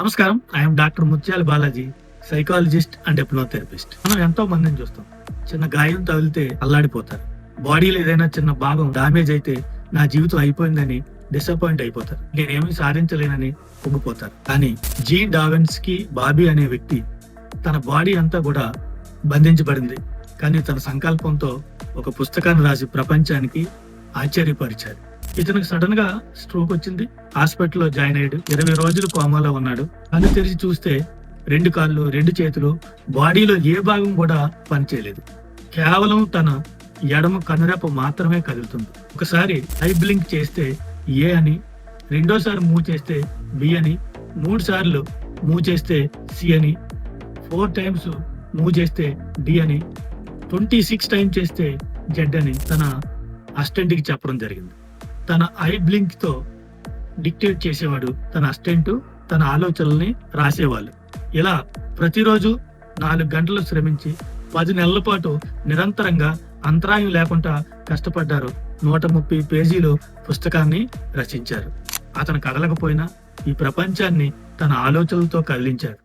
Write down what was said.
నమస్కారం. I'm doctor ముత్యాల Balaji, psychologist and hypnotherapist. మనం ఎంతో మందిని చూస్తాం. చిన్న గాయం తగిలితే అల్లాడిపోతారు. బాడీలో ఏదైనా చిన్న భాగం డామేజ్ అయితే నా జీవితం అయిపోయిందని డిసప్పాయింట్ అయిపోతారు. నేనేమీ సాధించలేనని కుంగిపోతారు. కానీ జీన్ డావెన్స్కీ బాబీ అనే వ్యక్తి తన బాడీ అంతా కూడా బంధించబడింది. కానీ తన సంకల్పంతో ఒక పుస్తకాన్ని రాసి ప్రపంచానికి ఆశ్చర్యపరిచాడు. ఇతనికి సడన్ గా స్ట్రోక్ వచ్చింది. హాస్పిటల్లో జాయిన్ అయ్యాడు. 20 రోజులు కోమాలో ఉన్నాడు. కళ్ళు తెరిచి చూస్తే 2 కాళ్ళు, 2 చేతులు, బాడీలో ఏ భాగం కూడా పనిచేయలేదు. కేవలం తన ఎడమ కనురెప్ప మాత్రమే కదులుతుంది. ఒకసారి ఐ బ్లింక్ చేస్తే ఏ అని, రెండోసారి మూవ్ చేస్తే బి అని, 3 సార్లు మూవ్ చేస్తే సి అని, 4 టైమ్స్ మూవ్ చేస్తే డి అని, 26 టైమ్స్ చేస్తే జెడ్ అని తన అసిస్టెంట్ కి చెప్పడం జరిగింది. తన ఐ బ్లింక్ తో డిక్టేట్ చేసేవాడు తన అసిస్టెంట్, తన ఆలోచనల్ని రాసేవాళ్ళు. ఇలా ప్రతిరోజు 4 గంటలు శ్రమించి 10 నెలల పాటు నిరంతరంగా అంతరాయం లేకుండా కష్టపడ్డారు. 130 పేజీలు పుస్తకాన్ని రచించారు. అతను కదలకపోయినా ఈ ప్రపంచాన్ని తన ఆలోచనలతో కదిలించారు.